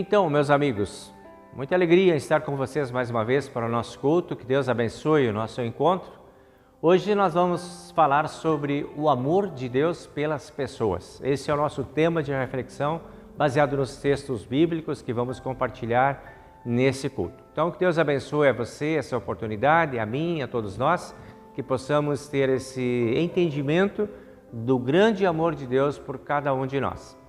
Então, meus amigos, muita alegria em estar com vocês mais uma vez para o nosso culto. Que Deus abençoe o nosso encontro. Hoje nós vamos falar sobre o amor de Deus pelas pessoas. Esse é o nosso tema de reflexão, baseado nos textos bíblicos que vamos compartilhar nesse culto. Então, que Deus abençoe a você, essa oportunidade, a mim, a todos nós, que possamos ter esse entendimento do grande amor de Deus por cada um de nós.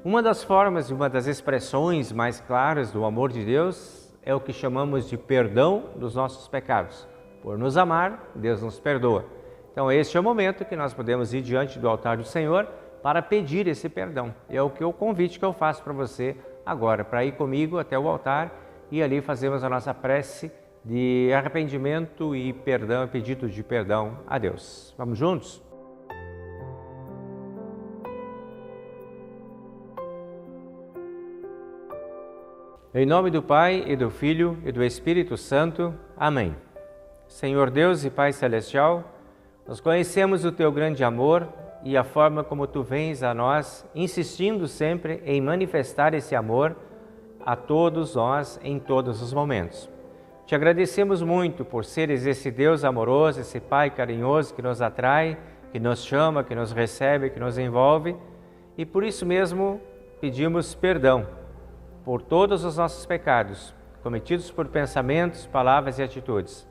Uma das formas e uma das expressões mais claras do amor de Deus é o que chamamos de perdão dos nossos pecados. Por nos amar, Deus nos perdoa. Então este é o momento que nós podemos ir diante do altar do Senhor para pedir esse perdão. É o convite que eu faço para você agora, para ir comigo até o altar e ali fazemos a nossa prece de arrependimento e perdão, pedido de perdão a Deus. Vamos juntos? Em nome do Pai, e do Filho, e do Espírito Santo. Amém. Senhor Deus e Pai Celestial, nós conhecemos o Teu grande amor e a forma como Tu vens a nós, insistindo sempre em manifestar esse amor a todos nós em todos os momentos. Te agradecemos muito por seres esse Deus amoroso, esse Pai carinhoso que nos atrai, que nos chama, que nos recebe, que nos envolve, e por isso mesmo pedimos perdão por todos os nossos pecados, cometidos por pensamentos, palavras e atitudes.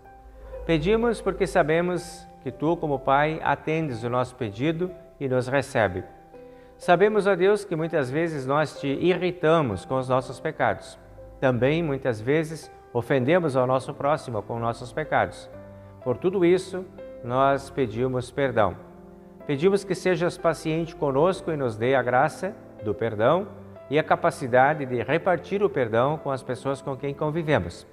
Pedimos porque sabemos que Tu, como Pai, atendes o nosso pedido e nos recebe. Sabemos, ó Deus, que muitas vezes nós Te irritamos com os nossos pecados. Também, muitas vezes, ofendemos ao nosso próximo com nossos pecados. Por tudo isso, nós pedimos perdão. Pedimos que sejas paciente conosco e nos dê a graça do perdão e a capacidade de repartir o perdão com as pessoas com quem convivemos.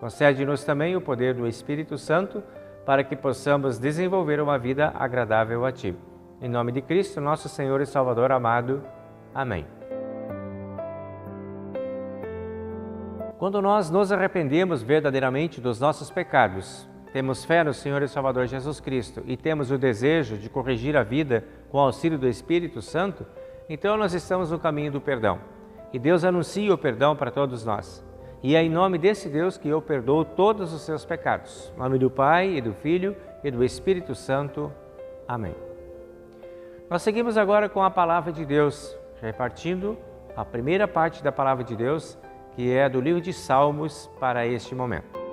Concede-nos também o poder do Espírito Santo para que possamos desenvolver uma vida agradável a Ti. Em nome de Cristo, nosso Senhor e Salvador amado. Amém. Quando nós nos arrependemos verdadeiramente dos nossos pecados, temos fé no Senhor e Salvador Jesus Cristo e temos o desejo de corrigir a vida com o auxílio do Espírito Santo, então nós estamos no caminho do perdão. E Deus anuncia o perdão para todos nós. E é em nome desse Deus que eu perdoo todos os seus pecados. Em nome do Pai, e do Filho, e do Espírito Santo. Amém. Nós seguimos agora com a Palavra de Deus, repartindo a primeira parte da Palavra de Deus, que é do livro de Salmos para este momento.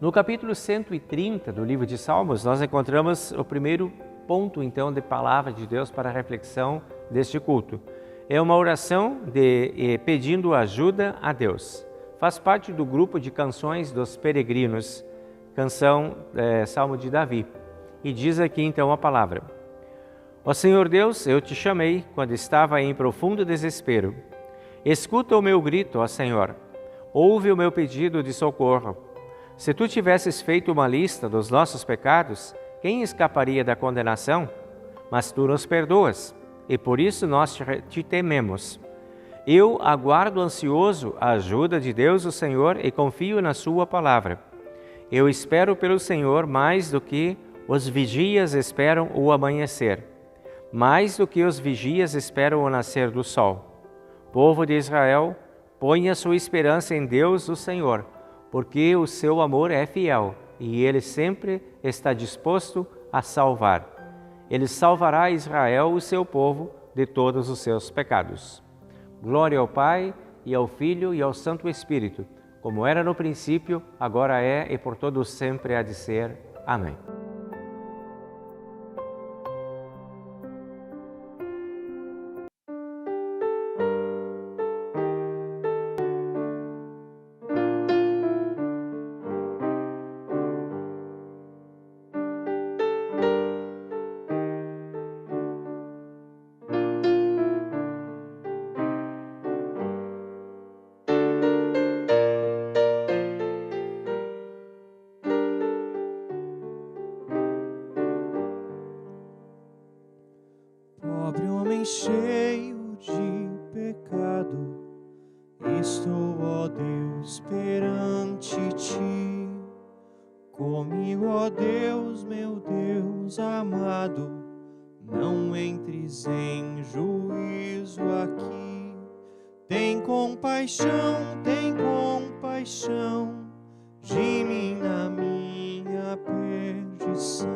No capítulo 130 do livro de Salmos, nós encontramos o primeiro ponto, então, de palavra de Deus para a reflexão deste culto. É uma oração pedindo ajuda a Deus. Faz parte do grupo de canções dos peregrinos, Salmo de Davi. E diz aqui, então, a palavra. Ó Senhor Deus, eu te chamei quando estava em profundo desespero. Escuta o meu grito, ó Senhor. Ouve o meu pedido de socorro. Se Tu tivesses feito uma lista dos nossos pecados, quem escaparia da condenação? Mas Tu nos perdoas, e por isso nós te tememos. Eu aguardo ansioso a ajuda de Deus o Senhor e confio na Sua palavra. Eu espero pelo Senhor mais do que os vigias esperam o amanhecer, mais do que os vigias esperam o nascer do sol. Povo de Israel, ponha sua esperança em Deus o Senhor, porque o seu amor é fiel e Ele sempre está disposto a salvar. Ele salvará Israel, o seu povo, de todos os seus pecados. Glória ao Pai, e ao Filho, e ao Santo Espírito, como era no princípio, agora é e por todo sempre há de ser. Amém. Pobre homem cheio de pecado, estou, ó Deus, perante Ti. comigo, ó Deus, meu Deus amado, não entres em juízo aqui. Tem compaixão de mim na minha perdição.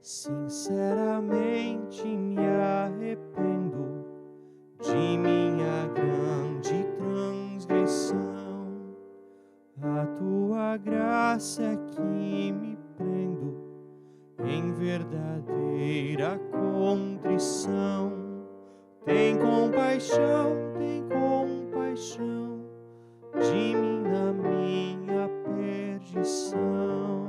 Sinceramente me arrependo de minha grande transgressão. A tua graça é que me prendo em verdadeira contrição. Tem compaixão de mim na minha perdição.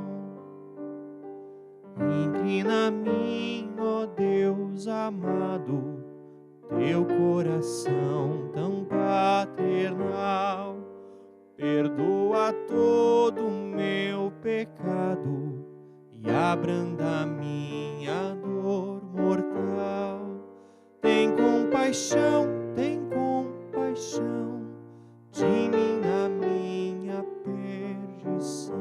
Inclina a mim, ó Deus amado, teu coração tão paternal. Perdoa todo o meu pecado e abranda minha dor mortal. Tem compaixão de mim na minha perdição.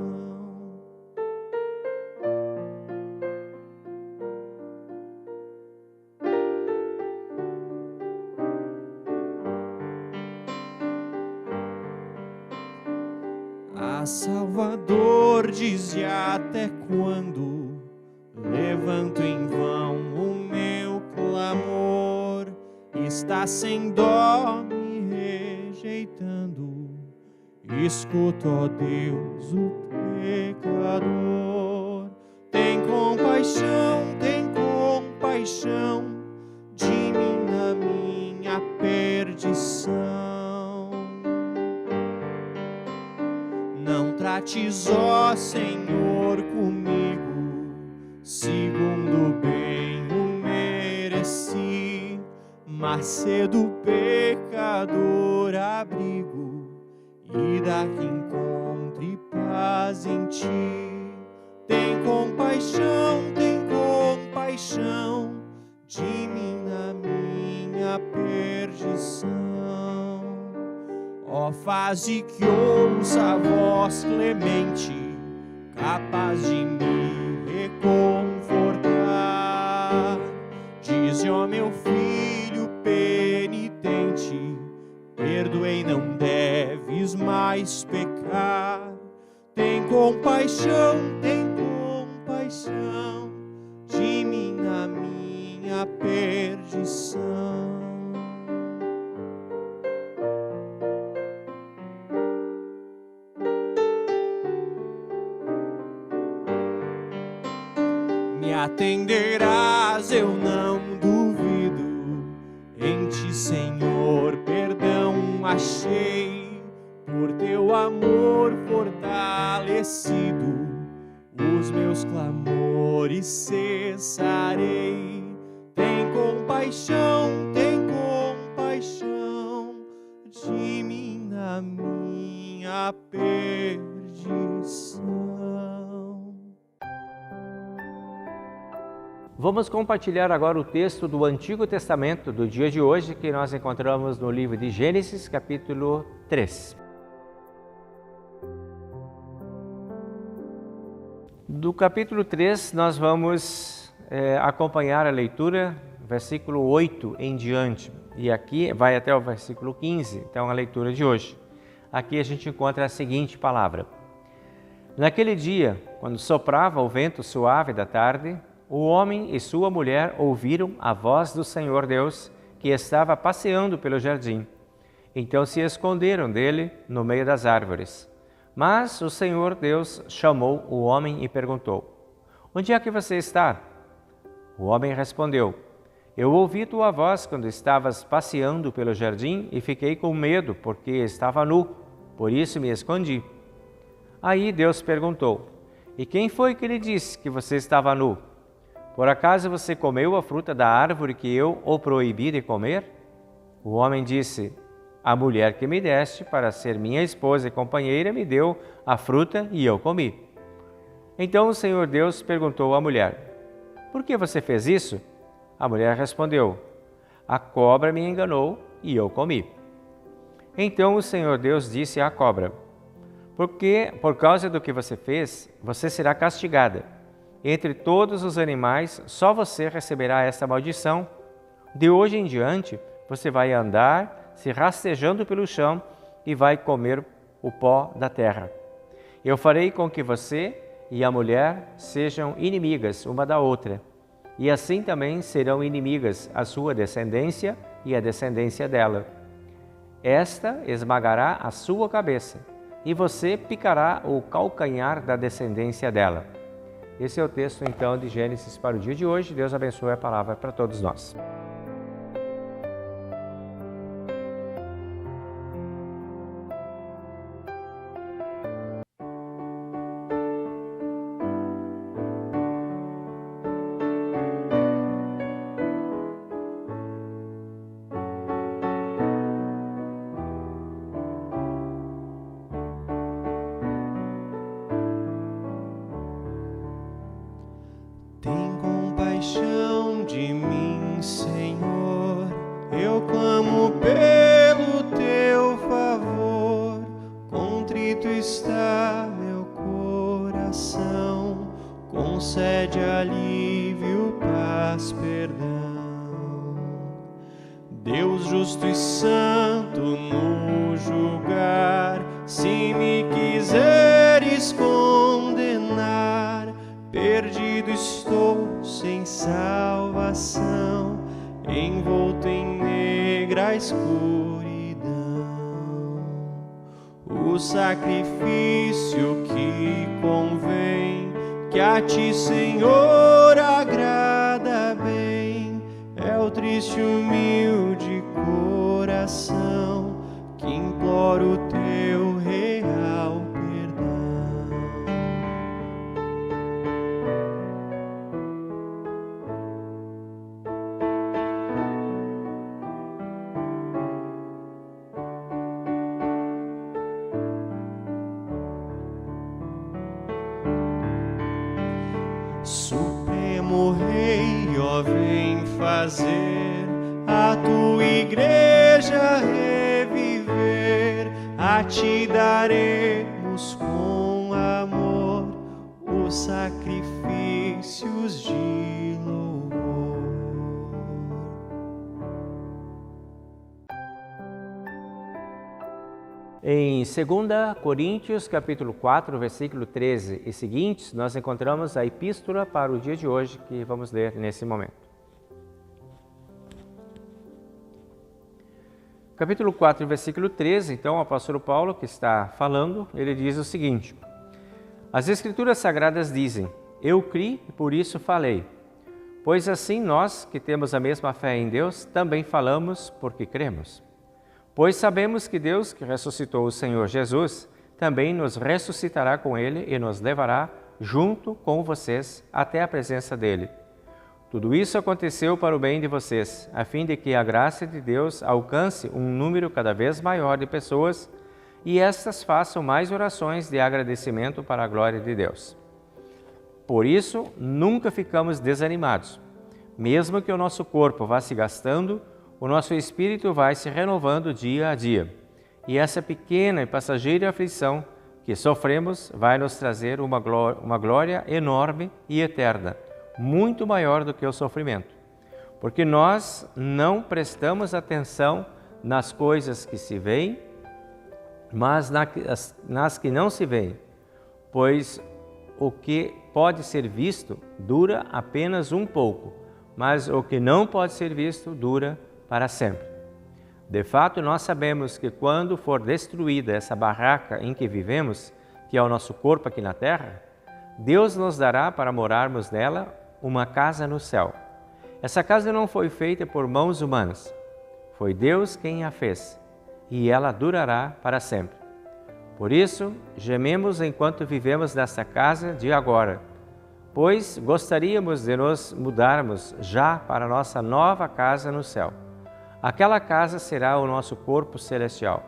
Ah, Salvador, dize até quando levanto em vão o meu clamor. Está sem dó me rejeitando. Escuta, ó Deus, o pecador. Tem compaixão de mim na minha perdição. Não trates, ó Senhor, comigo segundo bem o mereci, mas cedo pecador abrigo e daqui encontre paz em ti. Tem compaixão de mim na minha perdição. Ó, faze que ouça a voz clemente, capaz de me reconfortar. Dize, ó meu filho penitente, perdoei, não deves mais pecar. Tem compaixão de mim na minha perdição. Me atenderás, eu não duvido. Em ti, Senhor, perdão achei. Por teu amor fortalecido, os meus clamores cessarei. Tem compaixão de mim na minha perdição. Vamos compartilhar agora o texto do Antigo Testamento do dia de hoje, que nós encontramos no livro de Gênesis, capítulo 3. Do capítulo 3, nós vamos acompanhar a leitura, versículo 8 em diante, e aqui vai até o versículo 15, então a leitura de hoje. Aqui a gente encontra a seguinte palavra: Naquele dia, quando soprava o vento suave da tarde, o homem e sua mulher ouviram a voz do Senhor Deus, que estava passeando pelo jardim. Então se esconderam dele no meio das árvores. Mas o Senhor Deus chamou o homem e perguntou: Onde é que você está? O homem respondeu: Eu ouvi tua voz quando estavas passeando pelo jardim e fiquei com medo porque estava nu, por isso me escondi. Aí Deus perguntou: E quem foi que lhe disse que você estava nu? Por acaso você comeu a fruta da árvore que eu o proibi de comer? O homem disse: A mulher que me deste para ser minha esposa e companheira me deu a fruta e eu comi. Então o Senhor Deus perguntou à mulher: Por que você fez isso? A mulher respondeu: A cobra me enganou e eu comi. Então o Senhor Deus disse à cobra: Porque, por causa do que você fez, você será castigada. Entre todos os animais, só você receberá esta maldição. De hoje em diante, você vai andar se rastejando pelo chão e vai comer o pó da terra. Eu farei com que você e a mulher sejam inimigas uma da outra, e assim também serão inimigas a sua descendência e a descendência dela. Esta esmagará a sua cabeça, e você picará o calcanhar da descendência dela. Esse é o texto, então, de Gênesis para o dia de hoje. Deus abençoe a palavra para todos nós. Tem compaixão de mim, Senhor, eu clamo pelo teu favor. Contrito está meu coração, concede alívio, paz, perdão. Deus justo e santo no julgar, se me quiseres condenar, perdido estou sem salvação, envolto em negra escuridão. O sacrifício que convém, que a ti, Senhor, agrada bem, é o triste humilde coração que implora o teu real perdão. Supremo Rei, ó, vem fazer a tua igreja reviver. A ti daremos com amor os sacrifícios de louvor. Em 2 Coríntios, capítulo 4, versículo 13 e seguintes, nós encontramos a epístola para o dia de hoje que vamos ler nesse momento. Capítulo 4, versículo 13, então, o apóstolo Paulo, que está falando, ele diz o seguinte: As Escrituras Sagradas dizem, eu criei e por isso falei. Pois assim nós, que temos a mesma fé em Deus, também falamos porque cremos. Pois sabemos que Deus, que ressuscitou o Senhor Jesus, também nos ressuscitará com Ele e nos levará junto com vocês até a presença dEle. Tudo isso aconteceu para o bem de vocês, a fim de que a graça de Deus alcance um número cada vez maior de pessoas e estas façam mais orações de agradecimento para a glória de Deus. Por isso, nunca ficamos desanimados. Mesmo que o nosso corpo vá se gastando, o nosso espírito vai se renovando dia a dia. E essa pequena e passageira aflição que sofremos vai nos trazer uma glória enorme e eterna, muito maior do que o sofrimento. Porque nós não prestamos atenção nas coisas que se veem, mas nas que não se veem, pois o que pode ser visto dura apenas um pouco, mas o que não pode ser visto dura para sempre. De fato, nós sabemos que quando for destruída essa barraca em que vivemos, que é o nosso corpo aqui na terra, Deus nos dará para morarmos nela uma casa no céu. Essa casa não foi feita por mãos humanas, foi Deus quem a fez, e ela durará para sempre. Por isso, gememos enquanto vivemos nesta casa de agora, pois gostaríamos de nos mudarmos já para nossa nova casa no céu. Aquela casa será o nosso corpo celestial.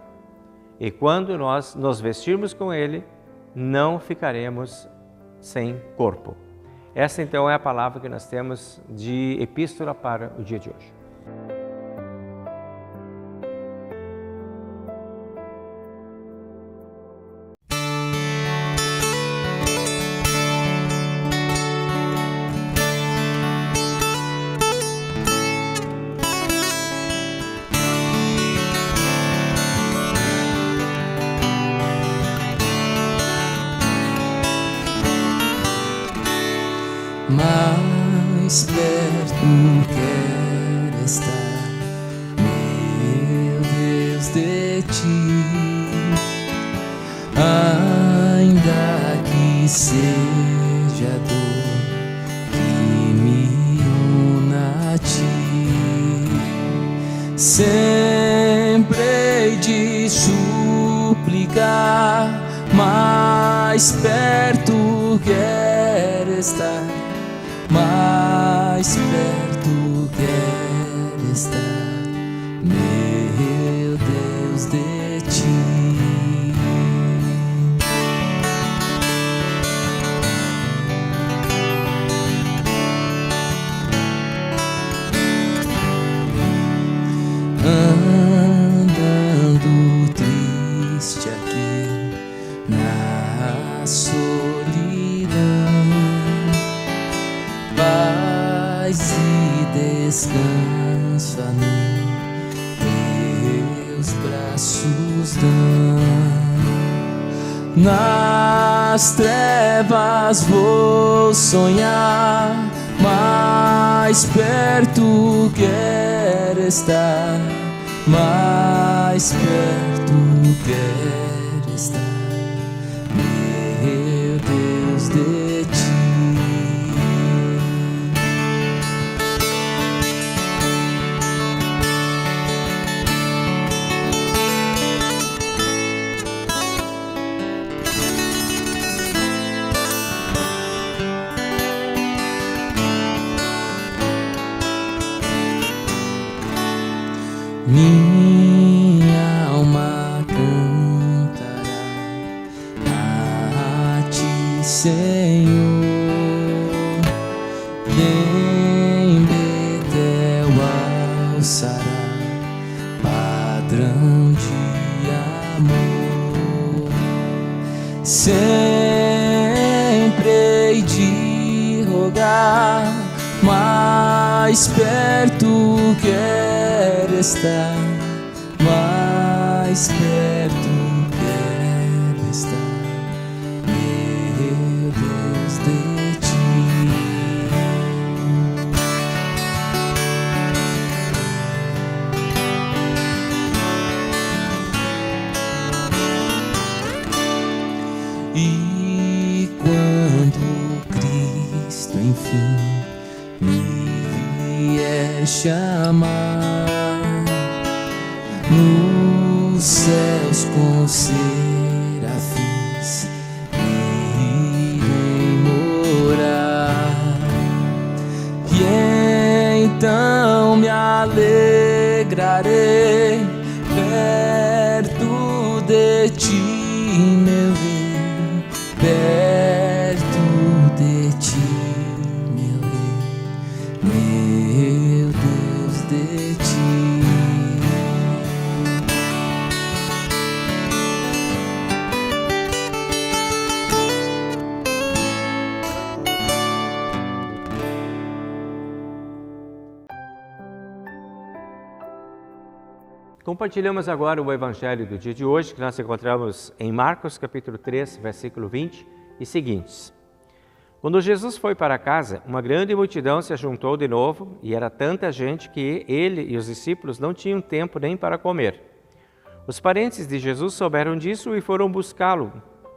E quando nós nos vestirmos com ele, não ficaremos sem corpo. Essa então é a palavra que nós temos de epístola para o dia de hoje. quero estar, meu Deus, de ti. Ainda que seja dor que me una a ti, sempre hei de suplicar, mais perto quero estar, mais perto quero estar, meu Deus, de ti. Andando triste aqui na solidão, paz e descanso a mim teus braços dão. Nas trevas vou sonhar, mais perto quero estar, mais perto quero estar, meu Deus, de ti. Minha alma cantará a ti, Senhor, em Betel alçará padrão de amor. Sempre hei de rogar, mais perto quero estar, mais perto quero estar, meu Deus, de ti. E quando Cristo enfim me vier chamar, nos céus com serafins irei morar, e então me alegrarei perto de ti, meu Rei, perto de ti, meu Rei, meu Deus, de ti. Compartilhamos agora o Evangelho do dia de hoje, que nós encontramos em Marcos, capítulo 3, versículo 20 e seguintes. Quando Jesus foi para casa, uma grande multidão se ajuntou de novo, e era tanta gente que ele e os discípulos não tinham tempo nem para comer. Os parentes de Jesus souberam disso e foram buscá-lo,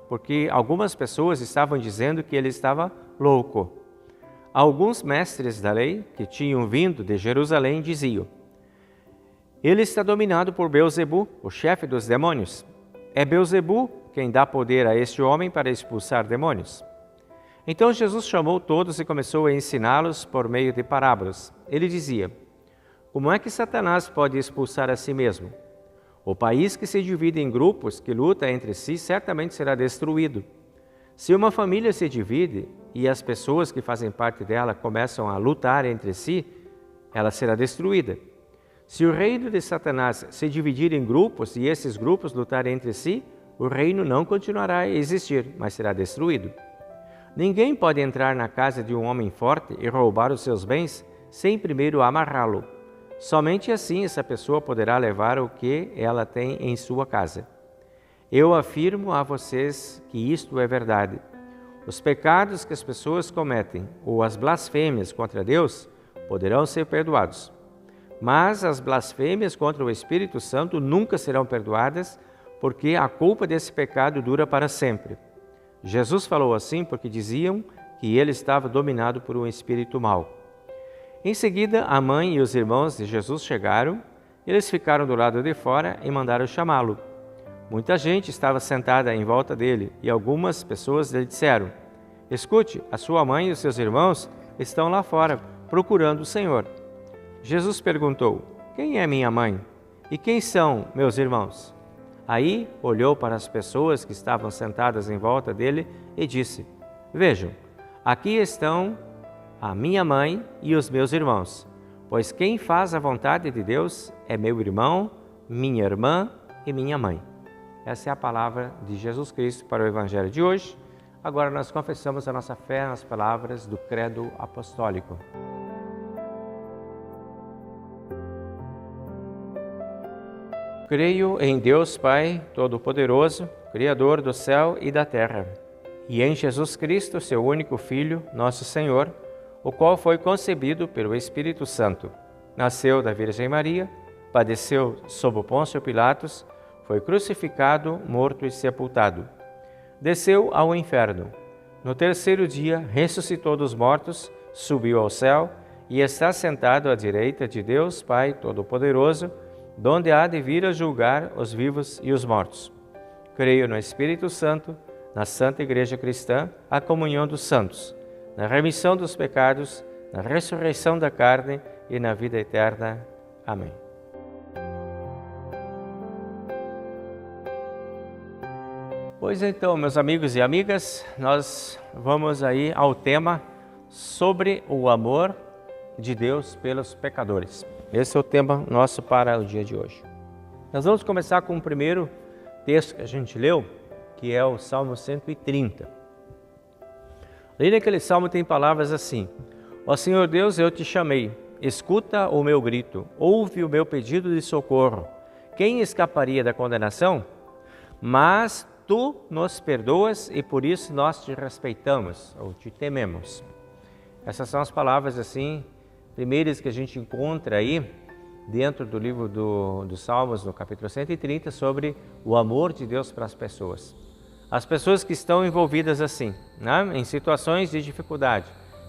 porque algumas pessoas estavam dizendo que ele estava louco. Alguns mestres da lei, que tinham vindo de Jerusalém, diziam: ele está dominado por Beelzebu, o chefe dos demônios. É Beelzebu quem dá poder a este homem para expulsar demônios. Então Jesus chamou todos e começou a ensiná-los por meio de parábolas. Ele dizia: como é que Satanás pode expulsar a si mesmo? O país que se divide em grupos, que luta entre si, certamente será destruído. Se uma família se divide e as pessoas que fazem parte dela começam a lutar entre si, ela será destruída. Se o reino de Satanás se dividir em grupos e esses grupos lutarem entre si, o reino não continuará a existir, mas será destruído. Ninguém pode entrar na casa de um homem forte e roubar os seus bens sem primeiro amarrá-lo. Somente assim essa pessoa poderá levar o que ela tem em sua casa. Eu afirmo a vocês que isto é verdade. Os pecados que as pessoas cometem ou as blasfêmias contra Deus poderão ser perdoados. Mas as blasfêmias contra o Espírito Santo nunca serão perdoadas, porque a culpa desse pecado dura para sempre. Jesus falou assim porque diziam que ele estava dominado por um espírito mau. Em seguida, a mãe e os irmãos de Jesus chegaram, eles ficaram do lado de fora e mandaram chamá-lo. Muita gente estava sentada em volta dele e algumas pessoas lhe disseram: escute, a sua mãe e os seus irmãos estão lá fora, procurando o Senhor. Jesus perguntou: quem é minha mãe? E quem são meus irmãos? Aí olhou para as pessoas que estavam sentadas em volta dele e disse: vejam, aqui estão a minha mãe e os meus irmãos, pois quem faz a vontade de Deus é meu irmão, minha irmã e minha mãe. Essa é a palavra de Jesus Cristo para o Evangelho de hoje. Agora nós confessamos a nossa fé nas palavras do Credo Apostólico. Creio em Deus Pai Todo-Poderoso, Criador do céu e da terra, e em Jesus Cristo, seu único Filho, nosso Senhor, o qual foi concebido pelo Espírito Santo. Nasceu da Virgem Maria, padeceu sob Pôncio Pilatos, foi crucificado, morto e sepultado. Desceu ao inferno. No terceiro dia, ressuscitou dos mortos, subiu ao céu e está sentado à direita de Deus Pai Todo-Poderoso, donde há de vir a julgar os vivos e os mortos. Creio no Espírito Santo, na Santa Igreja Cristã, a comunhão dos santos, na remissão dos pecados, na ressurreição da carne e na vida eterna. Amém. Pois então, meus amigos e amigas, nós vamos aí ao tema sobre o amor de Deus pelos pecadores. Esse é o tema nosso para o dia de hoje. Nós vamos começar com o primeiro texto que a gente leu, que é o Salmo 130. Ali naquele salmo tem palavras assim: ó Senhor Deus, eu te chamei, escuta o meu grito, ouve o meu pedido de socorro. Quem escaparia da condenação? Mas tu nos perdoas e por isso nós te respeitamos, ou te tememos. Essas são as palavras assim primeiras que a gente encontra aí dentro do livro dos Salmos, no capítulo 130, sobre o amor de Deus para as pessoas. As pessoas que estão envolvidas assim, né, em situações de dificuldade,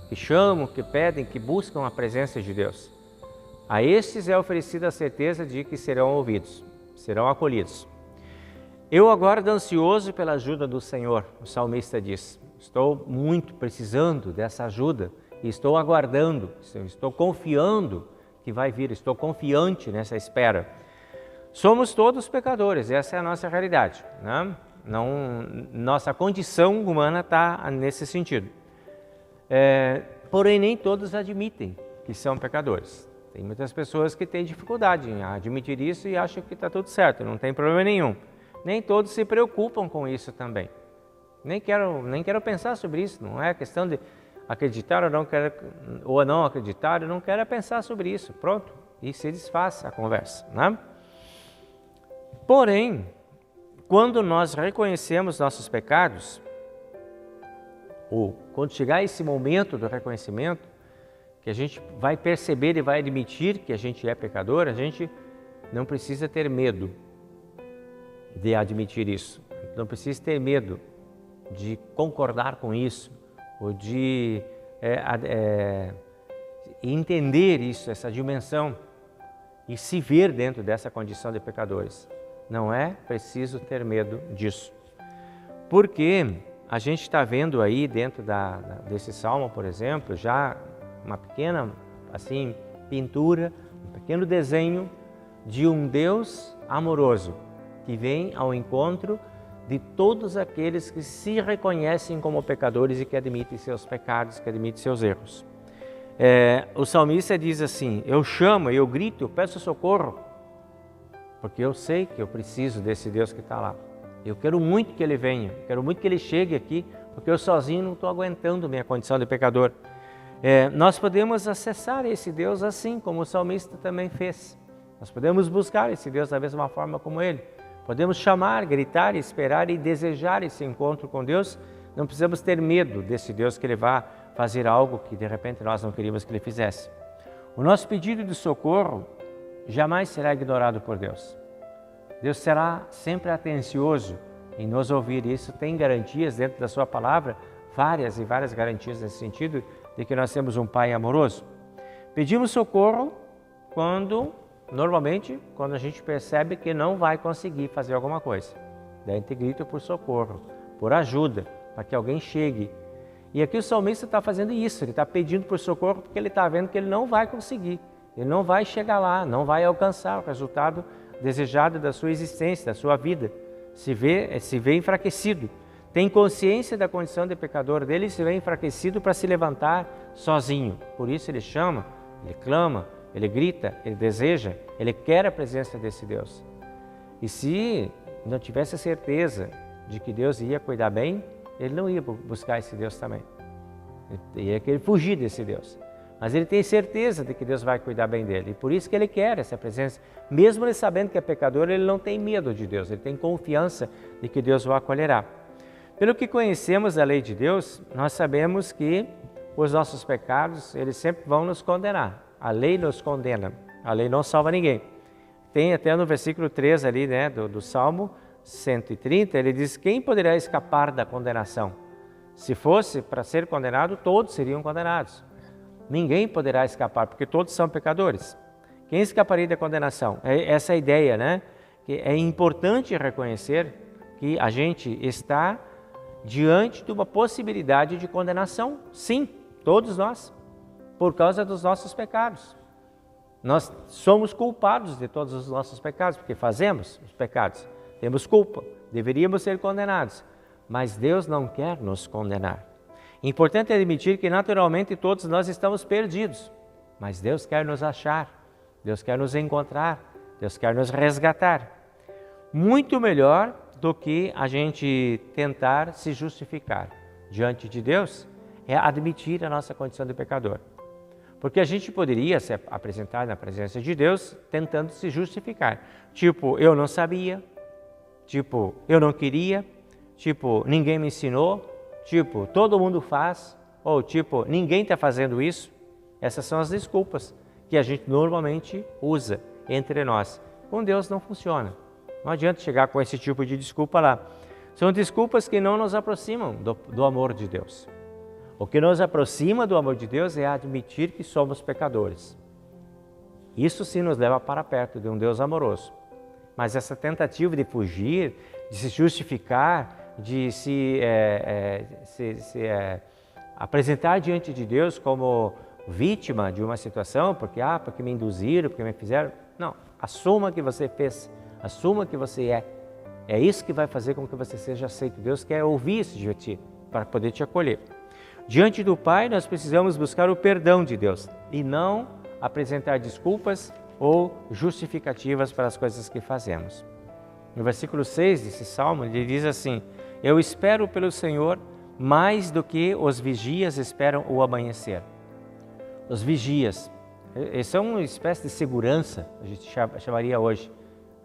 que chamam, que pedem, que buscam a presença de Deus. A estes é oferecida a certeza de que serão ouvidos, serão acolhidos. Eu aguardo ansioso pela ajuda do Senhor, o salmista diz. Estou muito precisando dessa ajuda e estou aguardando, estou confiando que vai vir, estou confiante nessa espera. Somos todos pecadores, essa é a nossa realidade, né? Nossa condição humana está nesse sentido. Porém, nem todos admitem que são pecadores. Tem muitas pessoas que têm dificuldade em admitir isso e acham que está tudo certo, não tem problema nenhum. Nem todos se preocupam com isso também. Nem quero pensar sobre isso, não é questão de acreditar ou não acreditar, eu não quero pensar sobre isso, pronto, e se desfaz a conversa, né? Porém, quando nós reconhecemos nossos pecados, ou quando chegar esse momento do reconhecimento, que a gente vai perceber e vai admitir que a gente é pecador, a gente não precisa ter medo de admitir isso, não precisa ter medo de concordar com isso, ou de entender isso, essa dimensão, e se ver dentro dessa condição de pecadores. Não é preciso ter medo disso. Porque a gente está vendo aí dentro desse salmo, por exemplo, já uma pequena assim, pintura, um pequeno desenho de um Deus amoroso que vem ao encontro de todos aqueles que se reconhecem como pecadores e que admitem seus pecados, que admitem seus erros. O salmista diz assim: eu chamo, eu grito, eu peço socorro, porque eu sei que eu preciso desse Deus que está lá. Eu quero muito que Ele venha, quero muito que Ele chegue aqui, porque eu sozinho não estou aguentando minha condição de pecador. Nós podemos acessar esse Deus assim, como o salmista também fez. Nós podemos buscar esse Deus da mesma forma como Ele. Podemos chamar, gritar, esperar e desejar esse encontro com Deus. Não precisamos ter medo desse Deus que Ele vá fazer algo que de repente nós não queríamos que Ele fizesse. O nosso pedido de socorro jamais será ignorado por Deus. Deus será sempre atencioso em nos ouvir. Isso tem garantias dentro da sua palavra, várias e várias garantias nesse sentido, de que nós temos um Pai amoroso. Pedimos socorro normalmente, quando a gente percebe que não vai conseguir fazer alguma coisa. Daí a gente grita por socorro, por ajuda, para que alguém chegue. E aqui o salmista está fazendo isso, ele está pedindo por socorro porque ele está vendo que ele não vai conseguir, ele não vai chegar lá, não vai alcançar o resultado desejado da sua existência, da sua vida. Se vê enfraquecido, tem consciência da condição de pecador dele e se vê enfraquecido para se levantar sozinho. Por isso ele chama, ele clama, ele grita, ele deseja, ele quer a presença desse Deus. E se não tivesse a certeza de que Deus ia cuidar bem, ele não ia buscar esse Deus também. Ele ia querer fugir desse Deus. Mas ele tem certeza de que Deus vai cuidar bem dele. E por isso que ele quer essa presença. Mesmo ele sabendo que é pecador, ele não tem medo de Deus. Ele tem confiança de que Deus o acolherá. Pelo que conhecemos a lei de Deus, nós sabemos que os nossos pecados, eles sempre vão nos condenar. A lei nos condena. A lei não salva ninguém. Tem até no versículo 3 ali, né, do Salmo 130, ele diz: quem poderá escapar da condenação? Se fosse para ser condenado, todos seriam condenados. Ninguém poderá escapar, porque todos são pecadores. Quem escaparia da condenação? É essa a ideia, né? Que é importante reconhecer que a gente está diante de uma possibilidade de condenação. Sim, todos nós, por causa dos nossos pecados. Nós somos culpados de todos os nossos pecados, porque fazemos os pecados. Temos culpa, deveríamos ser condenados, mas Deus não quer nos condenar. Importante admitir que naturalmente todos nós estamos perdidos, mas Deus quer nos achar, Deus quer nos encontrar, Deus quer nos resgatar. Muito melhor do que a gente tentar se justificar diante de Deus é admitir a nossa condição de pecador. Porque a gente poderia se apresentar na presença de Deus tentando se justificar. Tipo, eu não sabia. Tipo, eu não queria. Tipo, ninguém me ensinou. Tipo, todo mundo faz. Ou tipo, ninguém está fazendo isso. Essas são as desculpas que a gente normalmente usa entre nós. Com Deus não funciona. Não adianta chegar com esse tipo de desculpa lá. São desculpas que não nos aproximam do amor de Deus. O que nos aproxima do amor de Deus é admitir que somos pecadores. Isso sim nos leva para perto de um Deus amoroso. Mas essa tentativa de fugir, de se justificar, de se apresentar diante de Deus como vítima de uma situação, porque me induziram, porque me fizeram. Não, assuma que você fez, assuma que você é. É isso que vai fazer com que você seja aceito. Deus quer ouvir isso de ti, para poder te acolher. Diante do Pai, nós precisamos buscar o perdão de Deus e não apresentar desculpas ou justificativas para as coisas que fazemos. No versículo 6 desse salmo, ele diz assim: eu espero pelo Senhor mais do que os vigias esperam o amanhecer. Os vigias, eles são uma espécie de segurança, a gente chamaria hoje.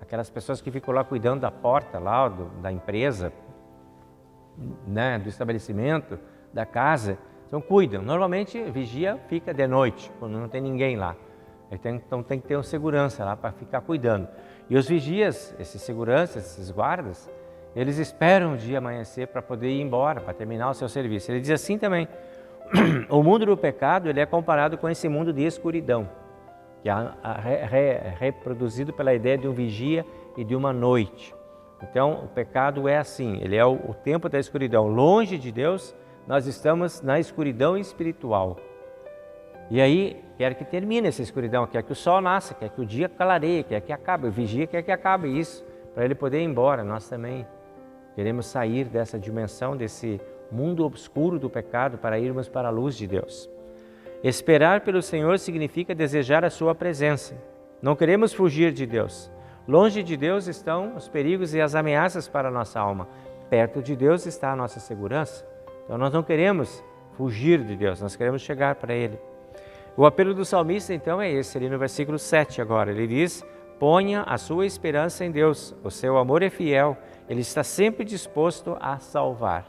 Aquelas pessoas que ficam lá cuidando da porta lá, da empresa, né, do estabelecimento, da casa, então cuidam. Normalmente vigia fica de noite, quando não tem ninguém lá. Então tem que ter um segurança lá para ficar cuidando. E os vigias, esses seguranças, esses guardas, eles esperam o dia amanhecer para poder ir embora, para terminar o seu serviço. Ele diz assim também: o mundo do pecado ele é comparado com esse mundo de escuridão, que é reproduzido pela ideia de um vigia e de uma noite. Então o pecado é assim, ele é o tempo da escuridão. Longe de Deus, nós estamos na escuridão espiritual. E aí, quer que termine essa escuridão, quer que o sol nasça, quer que o dia clareie, quer que acabe. O vigia quer que acabe isso, para ele poder ir embora. Nós também queremos sair dessa dimensão, desse mundo obscuro do pecado, para irmos para a luz de Deus. Esperar pelo Senhor significa desejar a sua presença. Não queremos fugir de Deus. Longe de Deus estão os perigos e as ameaças para a nossa alma. Perto de Deus está a nossa segurança. Então nós não queremos fugir de Deus, nós queremos chegar para Ele. O apelo do salmista então é esse, ali no versículo 7 agora. Ele diz: ponha a sua esperança em Deus, o seu amor é fiel, Ele está sempre disposto a salvar.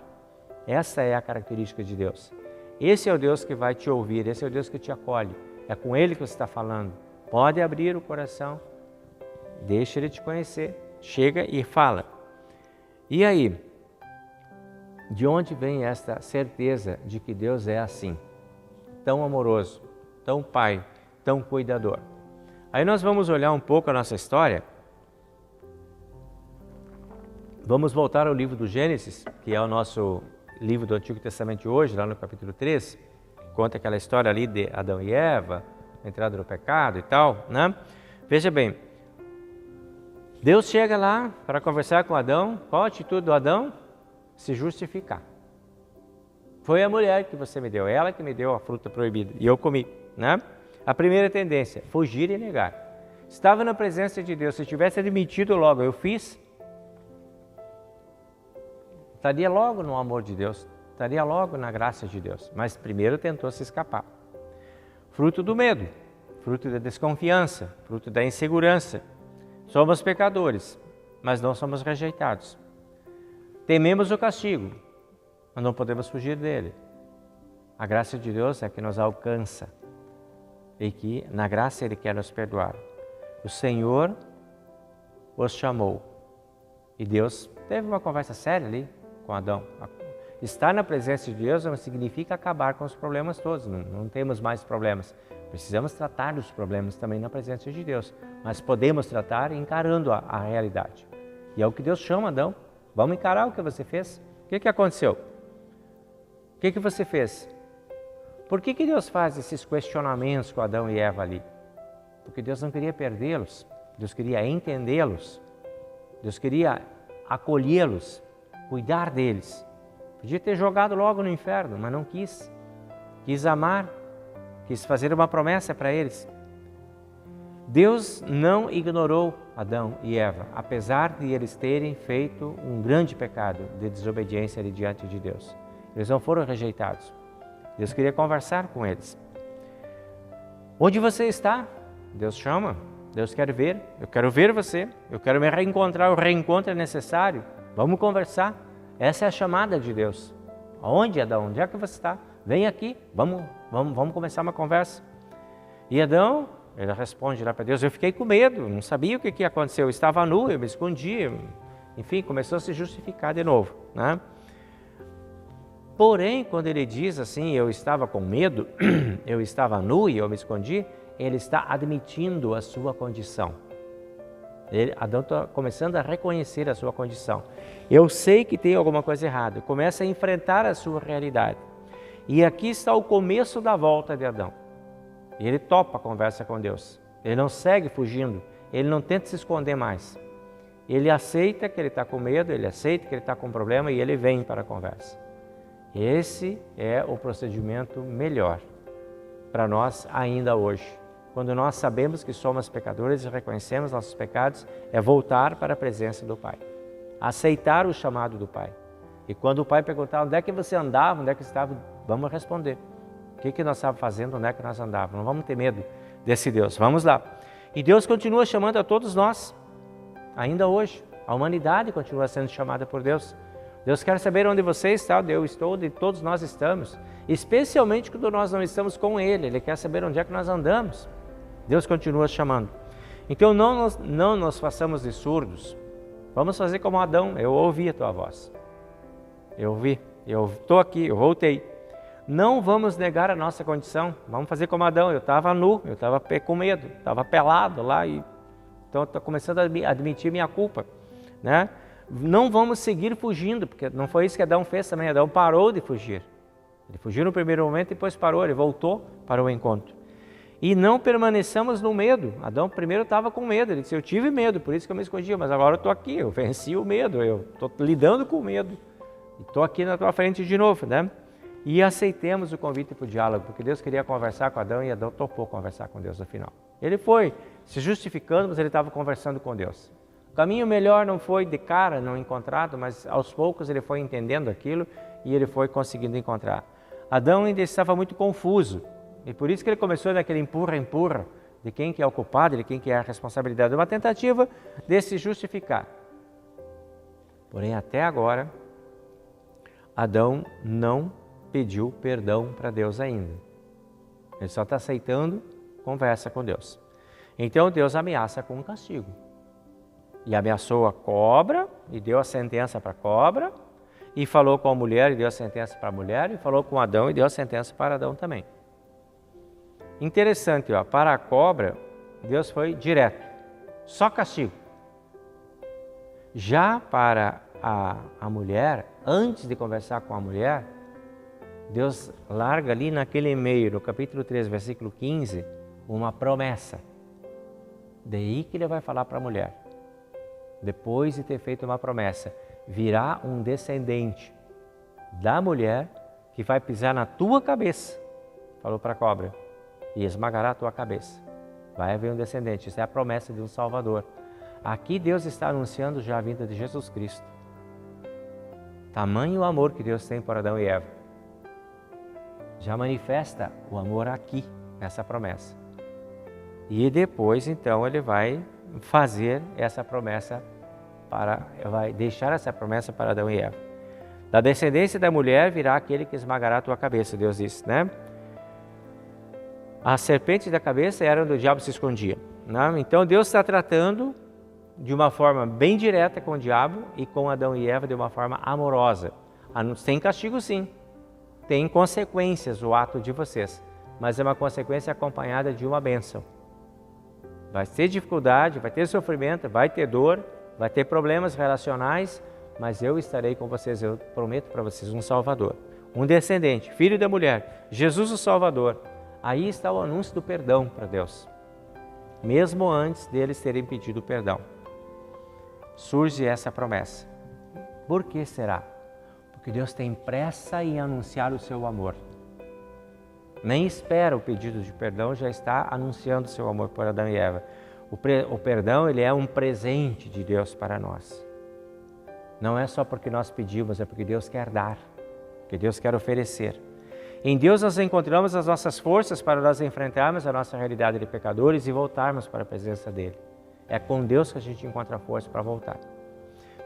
Essa é a característica de Deus. Esse é o Deus que vai te ouvir, esse é o Deus que te acolhe. É com Ele que você está falando. Pode abrir o coração, deixa Ele te conhecer. Chega e fala. E aí, de onde vem esta certeza de que Deus é assim? Tão amoroso, tão pai, tão cuidador. Aí nós vamos olhar um pouco a nossa história. Vamos voltar ao livro do Gênesis, que é o nosso livro do Antigo Testamento de hoje, lá no capítulo 3, que conta aquela história ali de Adão e Eva, a entrada no pecado e tal, né? Veja bem, Deus chega lá para conversar com Adão. Qual a atitude do Adão? Se justificar. Foi a mulher que você me deu, ela que me deu a fruta proibida e eu comi, né? A primeira tendência, fugir e negar. Estava na presença de Deus, se tivesse admitido logo, eu fiz, estaria logo no amor de Deus, estaria logo na graça de Deus, mas primeiro tentou se escapar. Fruto do medo, fruto da desconfiança, fruto da insegurança. Somos pecadores, mas não somos rejeitados. Tememos o castigo, mas não podemos fugir dele. A graça de Deus é que nos alcança e que na graça Ele quer nos perdoar. O Senhor os chamou e Deus teve uma conversa séria ali com Adão. Estar na presença de Deus não significa acabar com os problemas todos, não temos mais problemas. Precisamos tratar dos problemas também na presença de Deus, mas podemos tratar encarando a realidade. E é o que Deus chama Adão. Vamos encarar o que você fez? O que aconteceu? O que você fez? Por que Deus faz esses questionamentos com Adão e Eva ali? Porque Deus não queria perdê-los, Deus queria entendê-los, Deus queria acolhê-los, cuidar deles. Podia ter jogado logo no inferno, mas não quis. Quis amar, quis fazer uma promessa para eles. Deus não ignorou Adão e Eva, apesar de eles terem feito um grande pecado de desobediência diante de Deus. Eles não foram rejeitados. Deus queria conversar com eles. Onde você está? Deus chama. Deus quer ver. Eu quero ver você. Eu quero me reencontrar. O reencontro é necessário. Vamos conversar. Essa é a chamada de Deus. Aonde, Adão? Onde é que você está? Vem aqui. Vamos começar uma conversa. E Adão, ele responde lá para Deus: eu fiquei com medo. Não sabia o que ia acontecer. Eu estava nu, eu me escondi. Enfim, começou a se justificar de novo, né? Porém, quando ele diz assim, eu estava com medo, eu estava nu e eu me escondi, ele está admitindo a sua condição. Adão está começando a reconhecer a sua condição. Eu sei que tem alguma coisa errada. Começa a enfrentar a sua realidade. E aqui está o começo da volta de Adão. Ele topa a conversa com Deus. Ele não segue fugindo. Ele não tenta se esconder mais. Ele aceita que ele está com medo, ele aceita que ele está com problema e ele vem para a conversa. Esse é o procedimento melhor para nós ainda hoje. Quando nós sabemos que somos pecadores e reconhecemos nossos pecados, é voltar para a presença do Pai. Aceitar o chamado do Pai. E quando o Pai perguntar onde é que você andava, onde é que estava, vamos responder. O que nós estávamos fazendo, onde é que nós andávamos? Não vamos ter medo desse Deus. Vamos lá. E Deus continua chamando a todos nós, ainda hoje. A humanidade continua sendo chamada por Deus. Deus quer saber onde você está, onde eu estou, onde todos nós estamos. Especialmente quando nós não estamos com Ele. Ele quer saber onde é que nós andamos. Deus continua chamando. Então não nos façamos de surdos. Vamos fazer como Adão. Eu ouvi a tua voz. Eu ouvi. Eu estou aqui. Eu voltei. Não vamos negar a nossa condição. Vamos fazer como Adão. Eu estava nu. Eu estava com medo. Estava pelado lá. Então estou começando a admitir minha culpa, né? Não vamos seguir fugindo, porque não foi isso que Adão fez também. Adão parou de fugir. Ele fugiu no primeiro momento e depois parou. Ele voltou para o encontro. E não permaneçamos no medo. Adão primeiro estava com medo. Ele disse, eu tive medo, por isso que eu me escondi. Mas agora eu estou aqui, eu venci o medo. Eu estou lidando com o medo. Estou aqui na tua frente de novo, né? E aceitemos o convite para o diálogo, porque Deus queria conversar com Adão e Adão topou conversar com Deus no final. Ele foi se justificando, mas ele estava conversando com Deus. O caminho melhor não foi de cara, não encontrado, mas aos poucos ele foi entendendo aquilo e ele foi conseguindo encontrar. Adão ainda estava muito confuso e por isso que ele começou naquele empurra de quem que é o culpado, de quem que é a responsabilidade, uma tentativa de se justificar. Porém, até agora, Adão não pediu perdão para Deus ainda. Ele só está aceitando conversa com Deus. Então Deus ameaça com um castigo. E ameaçou a cobra e deu a sentença para a cobra, e falou com a mulher e deu a sentença para a mulher, e falou com Adão e deu a sentença para Adão também. Interessante, ó, para a cobra, Deus foi direto, só castigo. Já para a mulher, antes de conversar com a mulher, Deus larga ali naquele meio, no capítulo 3, versículo 15, uma promessa. Daí que ele vai falar para a mulher. Depois de ter feito uma promessa, virá um descendente da mulher que vai pisar na tua cabeça, falou para a cobra, e esmagará a tua cabeça. Vai haver um descendente, isso é a promessa de um Salvador. Aqui Deus está anunciando já a vinda de Jesus Cristo. Tamanho o amor que Deus tem por Adão e Eva. Já manifesta o amor aqui, nessa promessa. E depois, então, ele vai fazer essa promessa vai deixar essa promessa para Adão e Eva. Da descendência da mulher virá aquele que esmagará a tua cabeça, Deus disse, né? A serpente da cabeça era onde o diabo se escondia, né? Então Deus está tratando de uma forma bem direta com o diabo e com Adão e Eva de uma forma amorosa. Tem castigo sim, tem consequências o ato de vocês, mas é uma consequência acompanhada de uma bênção. Vai ter dificuldade, vai ter sofrimento, vai ter dor, vai ter problemas relacionais, mas eu estarei com vocês, eu prometo para vocês um Salvador, um descendente, filho da mulher, Jesus o Salvador. Aí está o anúncio do perdão para Deus, mesmo antes deles terem pedido perdão. Surge essa promessa. Por que será? Porque Deus tem pressa em anunciar o seu amor. Nem espera o pedido de perdão, já está anunciando o seu amor por Adão e Eva. O perdão, ele é um presente de Deus para nós. Não é só porque nós pedimos, é porque Deus quer dar, porque Deus quer oferecer. Em Deus nós encontramos as nossas forças para nós enfrentarmos a nossa realidade de pecadores e voltarmos para a presença dEle. É com Deus que a gente encontra força para voltar.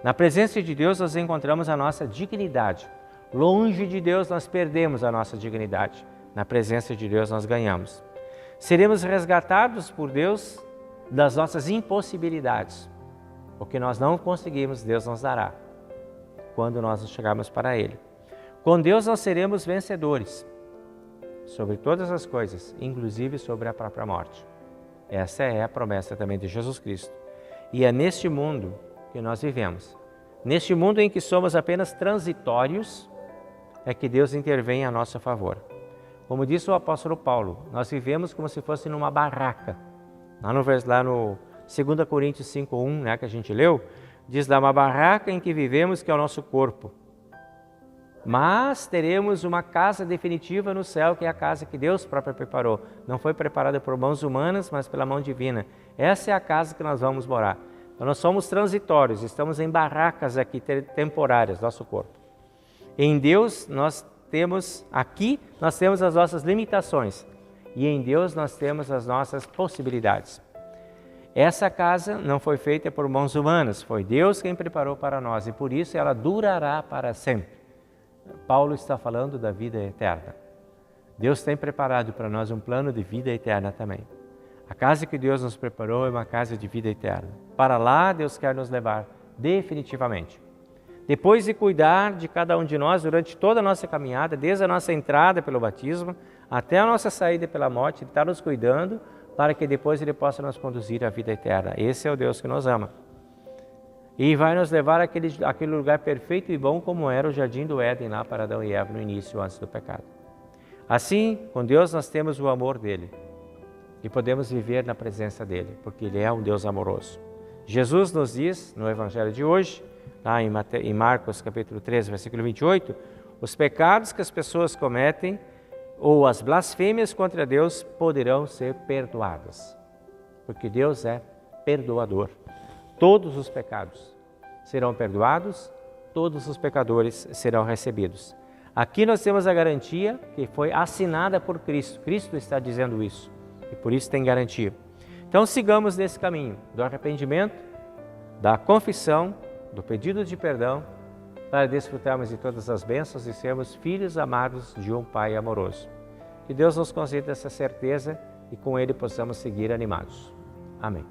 Na presença de Deus nós encontramos a nossa dignidade. Longe de Deus nós perdemos a nossa dignidade. Na presença de Deus nós ganhamos. Seremos resgatados por Deus das nossas impossibilidades. O que nós não conseguimos, Deus nos dará quando nós chegarmos para Ele. Com Deus nós seremos vencedores sobre todas as coisas, inclusive sobre a própria morte. Essa é a promessa também de Jesus Cristo. E é neste mundo que nós vivemos. Neste mundo em que somos apenas transitórios, é que Deus intervém a nosso favor. Como disse o apóstolo Paulo, nós vivemos como se fosse numa barraca. Lá no 2 Coríntios 5:1, né, que a gente leu, diz lá, uma barraca em que vivemos, que é o nosso corpo. Mas teremos uma casa definitiva no céu, que é a casa que Deus próprio preparou. Não foi preparada por mãos humanas, mas pela mão divina. Essa é a casa que nós vamos morar. Então nós somos transitórios, estamos em barracas aqui temporárias, nosso corpo. Em Deus nós temos as nossas limitações. E em Deus nós temos as nossas possibilidades. Essa casa não foi feita por mãos humanas, foi Deus quem preparou para nós e por isso ela durará para sempre. Paulo está falando da vida eterna. Deus tem preparado para nós um plano de vida eterna também. A casa que Deus nos preparou é uma casa de vida eterna. Para lá Deus quer nos levar definitivamente. Depois de cuidar de cada um de nós durante toda a nossa caminhada, desde a nossa entrada pelo batismo até a nossa saída pela morte, Ele está nos cuidando para que depois Ele possa nos conduzir à vida eterna. Esse é o Deus que nos ama. E vai nos levar àquele lugar perfeito e bom como era o Jardim do Éden lá para Adão e Eva no início, antes do pecado. Assim, com Deus nós temos o amor dEle e podemos viver na presença dEle, porque Ele é um Deus amoroso. Jesus nos diz, no Evangelho de hoje, lá em Marcos capítulo 13, versículo 28, os pecados que as pessoas cometem ou as blasfêmias contra Deus poderão ser perdoadas, porque Deus é perdoador. Todos os pecados serão perdoados, todos os pecadores serão recebidos. Aqui nós temos a garantia que foi assinada por Cristo. Cristo está dizendo isso e por isso tem garantia. Então sigamos nesse caminho do arrependimento, da confissão, do pedido de perdão, para desfrutarmos de todas as bênçãos e sermos filhos amados de um Pai amoroso. Que Deus nos conceda essa certeza e com ele possamos seguir animados. Amém.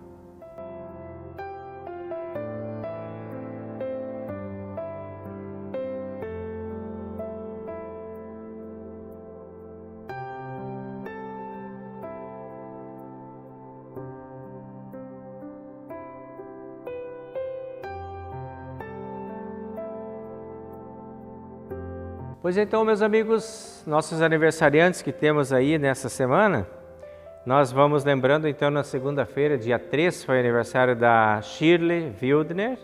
Pois então, meus amigos, nossos aniversariantes que temos aí nessa semana, nós vamos lembrando então na segunda-feira, dia 3, foi aniversário da Shirley Wildner,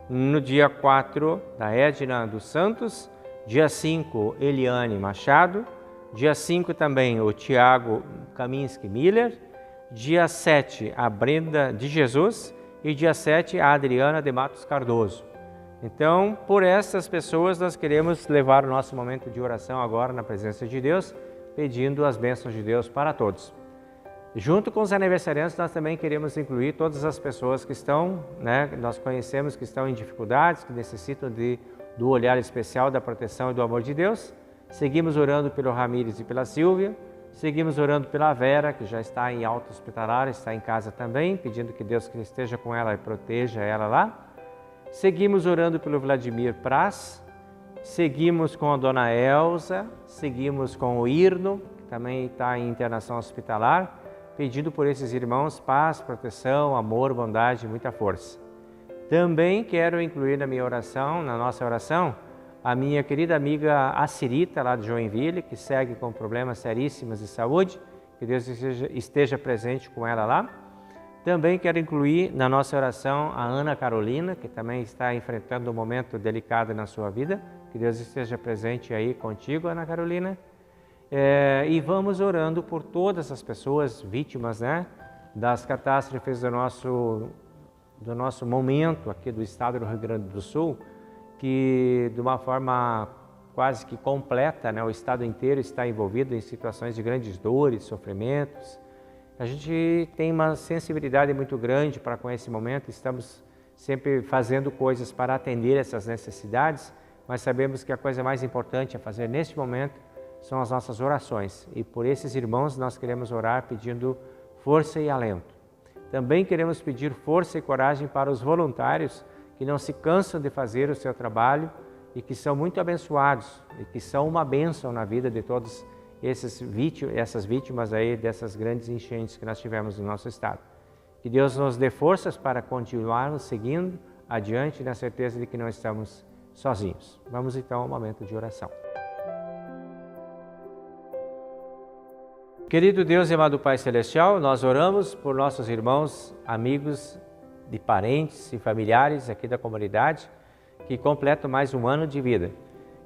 no dia 4, da Edna dos Santos, dia 5, Eliane Machado, dia 5 também o Tiago Kaminski Miller, dia 7, a Brenda de Jesus e dia 7, a Adriana de Matos Cardoso. Então, por essas pessoas, nós queremos levar o nosso momento de oração agora na presença de Deus, pedindo as bênçãos de Deus para todos. Junto com os aniversariantes, nós também queremos incluir todas as pessoas que estão, nós conhecemos que estão em dificuldades, que necessitam do olhar especial, da proteção e do amor de Deus. Seguimos orando pelo Ramires e pela Silvia, seguimos orando pela Vera, que já está em alta hospitalar, está em casa também, pedindo que Deus esteja com ela e proteja ela lá. Seguimos orando pelo Vladimir Praz, seguimos com a dona Elza, seguimos com o Irno, que também está em internação hospitalar, pedindo por esses irmãos paz, proteção, amor, bondade e muita força. Também quero incluir na minha oração, na nossa oração, a minha querida amiga Acirita, lá de Joinville, que segue com problemas seríssimos de saúde, que Deus esteja presente com ela lá. Também quero incluir na nossa oração a Ana Carolina, que também está enfrentando um momento delicado na sua vida. Que Deus esteja presente aí contigo, Ana Carolina. E vamos orando por todas as pessoas vítimas das catástrofes do nosso momento aqui do estado do Rio Grande do Sul, que de uma forma quase que completa, o estado inteiro está envolvido em situações de grandes dores, sofrimentos. A gente tem uma sensibilidade muito grande para com esse momento, estamos sempre fazendo coisas para atender essas necessidades, mas sabemos que a coisa mais importante a fazer neste momento são as nossas orações. E por esses irmãos nós queremos orar pedindo força e alento. Também queremos pedir força e coragem para os voluntários que não se cansam de fazer o seu trabalho e que são muito abençoados e que são uma bênção na vida de todos essas vítimas aí dessas grandes enchentes que nós tivemos no nosso estado. Que Deus nos dê forças para continuarmos seguindo adiante na certeza de que não estamos sozinhos. Vamos então ao momento de oração. Querido Deus e amado Pai Celestial, nós oramos por nossos irmãos, amigos e parentes e familiares aqui da comunidade que completam mais um ano de vida.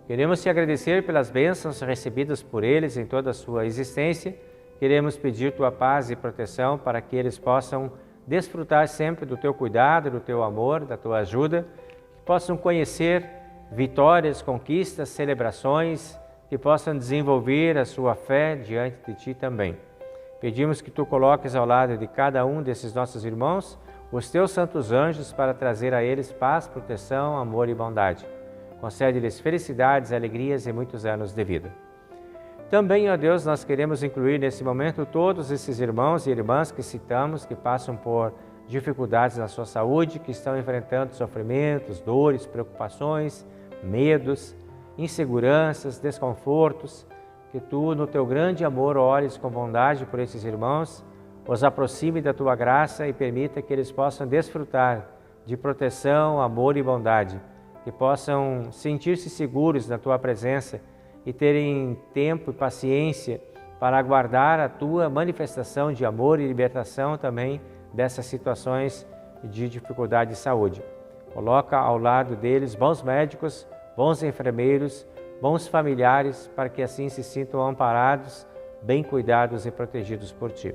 Queremos te agradecer pelas bênçãos recebidas por eles em toda a sua existência. Queremos pedir tua paz e proteção para que eles possam desfrutar sempre do teu cuidado, do teu amor, da tua ajuda, que possam conhecer vitórias, conquistas, celebrações, que possam desenvolver a sua fé diante de ti também. Pedimos que tu coloques ao lado de cada um desses nossos irmãos os teus santos anjos para trazer a eles paz, proteção, amor e bondade. Concede-lhes felicidades, alegrias e muitos anos de vida. Também, ó Deus, nós queremos incluir nesse momento todos esses irmãos e irmãs que citamos, que passam por dificuldades na sua saúde, que estão enfrentando sofrimentos, dores, preocupações, medos, inseguranças, desconfortos. Que tu, no teu grande amor, olhes com bondade por esses irmãos, os aproxime da tua graça e permita que eles possam desfrutar de proteção, amor e bondade, que possam sentir-se seguros na tua presença e terem tempo e paciência para aguardar a tua manifestação de amor e libertação também dessas situações de dificuldade de saúde. Coloca ao lado deles bons médicos, bons enfermeiros, bons familiares, para que assim se sintam amparados, bem cuidados e protegidos por ti.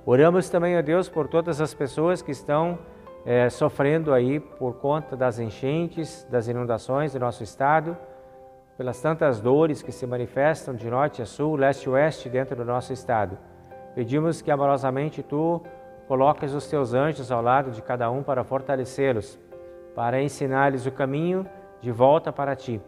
Oramos também, ó Deus, por todas as pessoas que estão sofrendo aí por conta das enchentes, das inundações do nosso estado, pelas tantas dores que se manifestam de norte a sul, leste a oeste dentro do nosso estado. Pedimos que amorosamente tu coloques os teus anjos ao lado de cada um para fortalecê-los, para ensinar-lhes o caminho de volta para ti,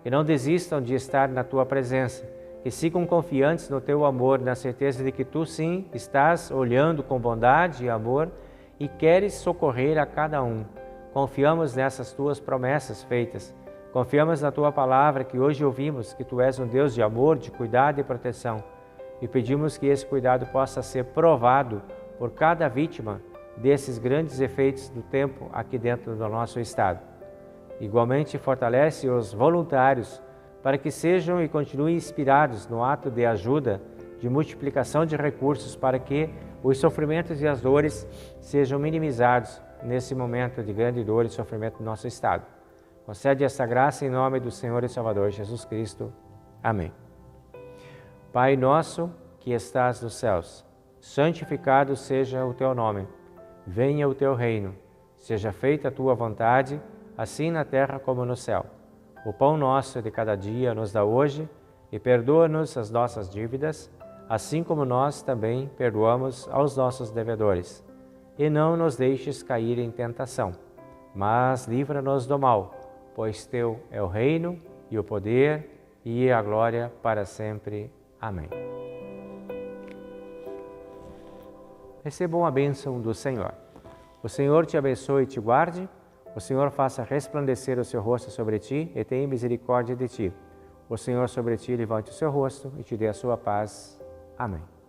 que não desistam de estar na tua presença, que sigam confiantes no teu amor, na certeza de que tu sim estás olhando com bondade e amor e queres socorrer a cada um. Confiamos nessas tuas promessas feitas. Confiamos na tua palavra que hoje ouvimos, que tu és um Deus de amor, de cuidado e proteção. E pedimos que esse cuidado possa ser provado por cada vítima desses grandes efeitos do tempo aqui dentro do nosso estado. Igualmente, fortalece os voluntários para que sejam e continuem inspirados no ato de ajuda, de multiplicação de recursos, para que os sofrimentos e as dores sejam minimizados nesse momento de grande dor e sofrimento do nosso estado. Concede esta graça em nome do Senhor e Salvador Jesus Cristo. Amém. Pai nosso que estás nos céus, santificado seja o teu nome. Venha o teu reino. Seja feita a tua vontade, assim na terra como no céu. O pão nosso de cada dia nos dá hoje e perdoa-nos as nossas dívidas, assim como nós também perdoamos aos nossos devedores. E não nos deixes cair em tentação, mas livra-nos do mal, pois teu é o reino e o poder e a glória para sempre. Amém. Recebam a bênção do Senhor. O Senhor te abençoe e te guarde. O Senhor faça resplandecer o seu rosto sobre ti e tenha misericórdia de ti. O Senhor sobre ti levante o seu rosto e te dê a sua paz. Amém.